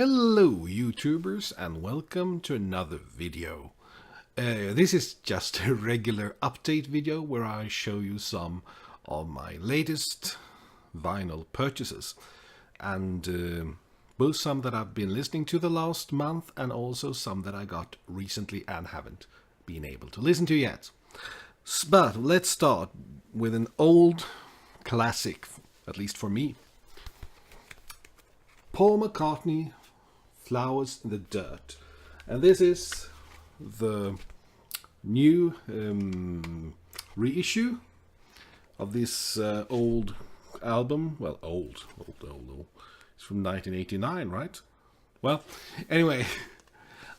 Hello YouTubers and welcome to another video. This is just a regular update video where I show you some of my latest vinyl purchases and both some that I've been listening to the last month and also some that I got recently and haven't been able to listen to yet. But let's start with an old classic, at least for me. Paul McCartney, Flowers in the Dirt. And this is the new reissue of this old album. Well, old. It's from 1989, right? Well, anyway,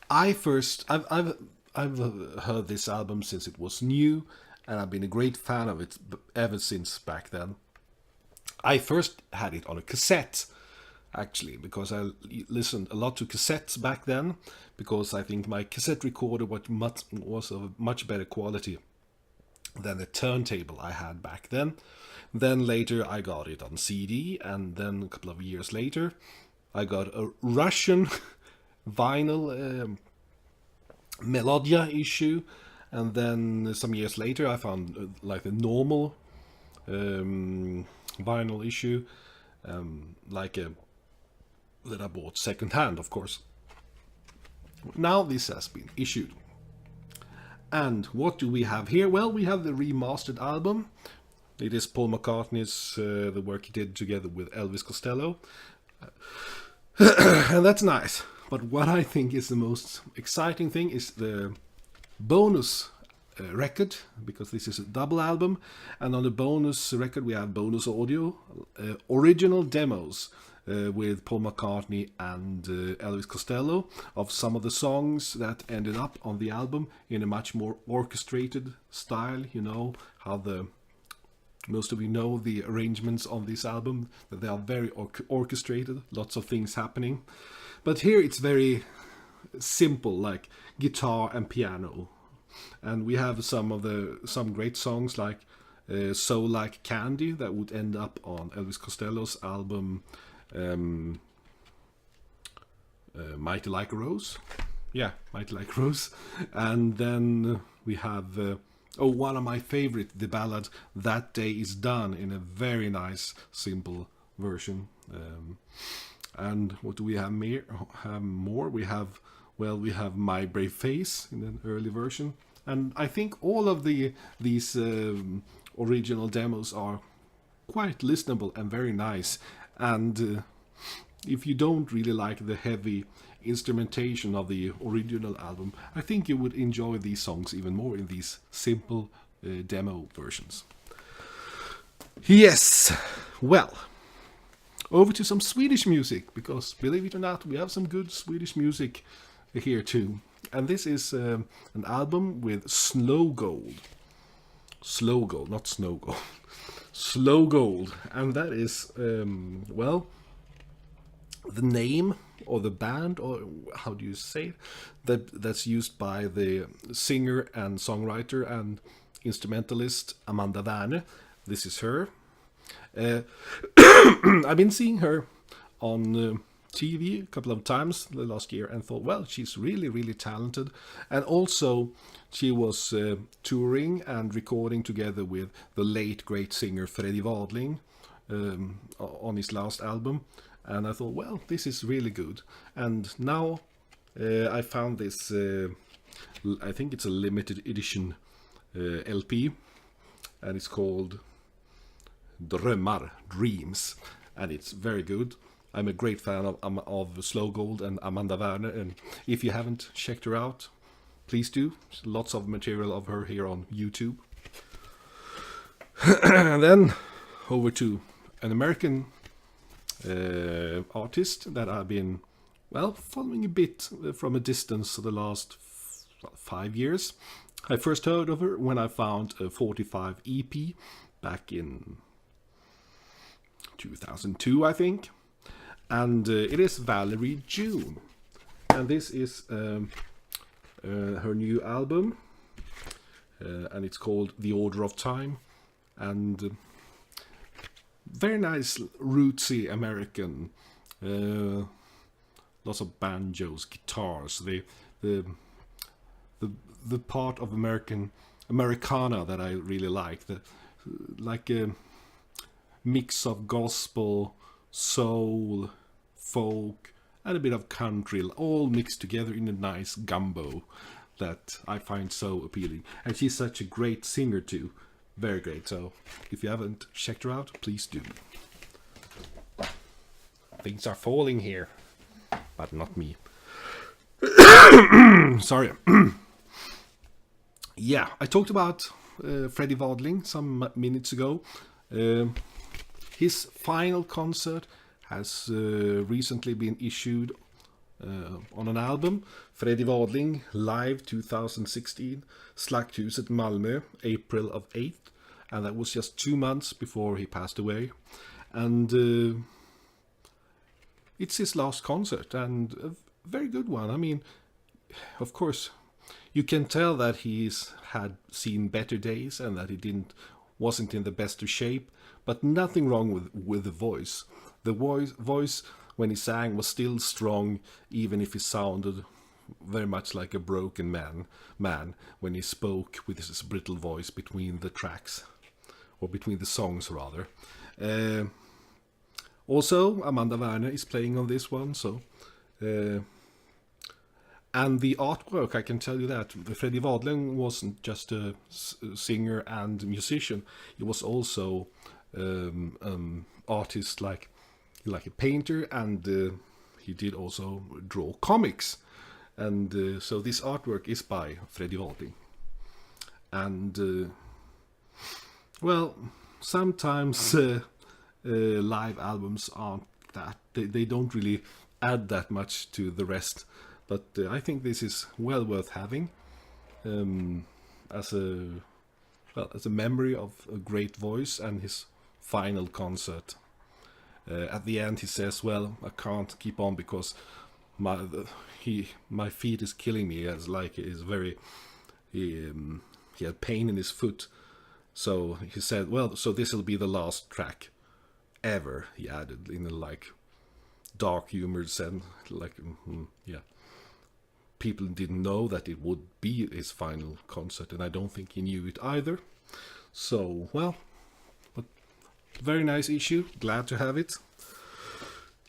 I've heard this album since it was new, and I've been a great fan of it ever since back then. I first had it on a cassette, actually, because I listened a lot to cassettes back then, because I think my cassette recorder was of much better quality than the turntable I had back then. Then later I got it on CD, and then a couple of years later I got a Russian vinyl Melodia issue, and then some years later I found like a normal vinyl issue, that I bought second hand, of course. Now this has been issued. And what do we have here? Well, we have the remastered album. It is Paul McCartney's, the work he did together with Elvis Costello. And that's nice. But what I think is the most exciting thing is the bonus record, because this is a double album, and on the bonus record we have bonus audio, original demos with Paul McCartney and Elvis Costello of some of the songs that ended up on the album in a much more orchestrated style. You know how most of you know the arrangements on this album, that they are very orchestrated, lots of things happening. But here it's very simple, like guitar and piano. And we have some great songs like So Like Candy that would end up on Elvis Costello's album Mighty Like a Rose. Yeah, Mighty Like a Rose. And then we have one of my favorite, the ballad That Day Is Done, in a very nice simple version. And what do we have more? We have My Brave Face in an early version. And I think all of these original demos are quite listenable and very nice. And if you don't really like the heavy instrumentation of the original album, I think you would enjoy these songs even more in these simple demo versions. Yes, well, over to some Swedish music, because believe it or not, we have some good Swedish music here too. And this is an album with Slow Gold, not Snow Gold. Slow Gold, and that is the name or the band, or how do you say it, that's used by the singer and songwriter and instrumentalist Amanda Werner. This is her. I've been seeing her on TV a couple of times the last year and thought, well, she's really, really talented. And also she was touring and recording together with the late great singer Freddy Valen on his last album. And I thought, well, this is really good. And now I found this, I think it's a limited edition LP, and it's called Dreams, and it's very good. I'm a great fan of Slow Gold and Amanda Werner, and if you haven't checked her out, please do. There's lots of material of her here on YouTube. And then over to an American artist that I've been, following a bit from a distance the last 5 years. I first heard of her when I found a 45 EP back in 2002, I think. And it is Valerie June. And this is her new album. And it's called The Order of Time. And very nice, rootsy American lots of banjos, guitars, the part of Americana that I really like, like a mix of gospel, soul, folk, and a bit of country, all mixed together in a nice gumbo that I find so appealing. And she's such a great singer too, very great. So if you haven't checked her out, please do. Things are falling here, but not me. Sorry. Yeah, I talked about Freddy Valen some minutes ago. His final concert has recently been issued on an album, Freddy Valen Live 2016, Slakthuset Malmö, April of 8th, and that was just 2 months before he passed away. And it's his last concert, and a very good one. I mean, of course, you can tell that he's had seen better days and that he wasn't in the best of shape, but nothing wrong with the voice. The voice when he sang was still strong, even if he sounded very much like a broken man when he spoke with his brittle voice between the tracks, or between the songs rather. Also, Amanda Werner is playing on this one, so and the artwork, I can tell you that Freddy Valen wasn't just a singer and musician; he was also artist, like a painter, and he did also draw comics. And so this artwork is by Freddy Valen. And well, sometimes live albums aren't that, they don't really add that much to the rest, but I think this is well worth having as a memory of a great voice and his final concert. At the end he says, well, I can't keep on because my feet is killing me, as like is very he had pain in his foot, so he said, well, so this will be the last track ever, he added in a like dark humored sense, like yeah, people didn't know that it would be his final concert, and I don't think he knew it either. So well, but very nice issue, glad to have it.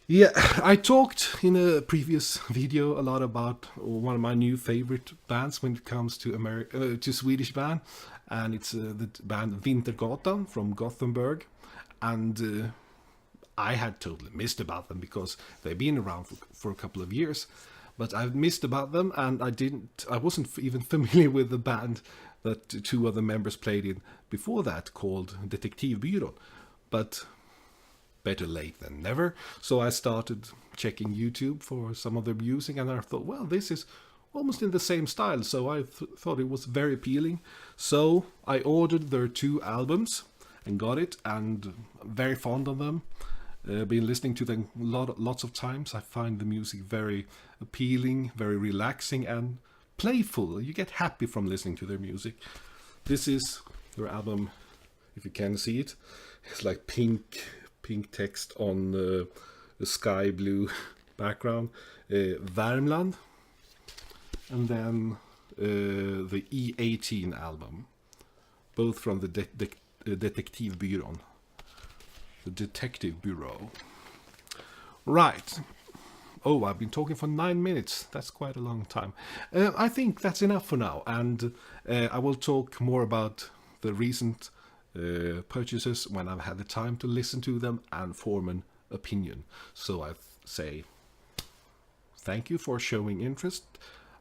Yeah, I talked in a previous video a lot about one of my new favorite bands when it comes to to Swedish band, and it's the band Vintergatan from Gothenburg. And I had totally missed about them because they've been around for a couple of years, but I've missed about them, and I wasn't even familiar with the band that two other members played in before that, called Detektivbyrån. But better late than never. So I started checking YouTube for some of their music, and I thought, well, this is almost in the same style, so I thought it was very appealing. So I ordered their 2 albums and got it, and I'm very fond of them. Been listening to them lots of times. I find the music very appealing, very relaxing and playful. You get happy from listening to their music. This is their album, if you can see it. It's like pink text on the sky blue background. Värmland, and then the E18 album, both from the Detektivbyrån, the Detective Bureau. Right. Oh, I've been talking for 9 minutes. That's quite a long time. I think that's enough for now, and I will talk more about the recent purchases when I've had the time to listen to them and form an opinion. So I say thank you for showing interest.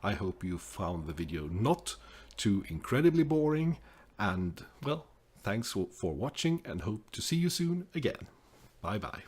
I hope you found the video not too incredibly boring, and well, thanks for watching, and hope to see you soon again. Bye bye.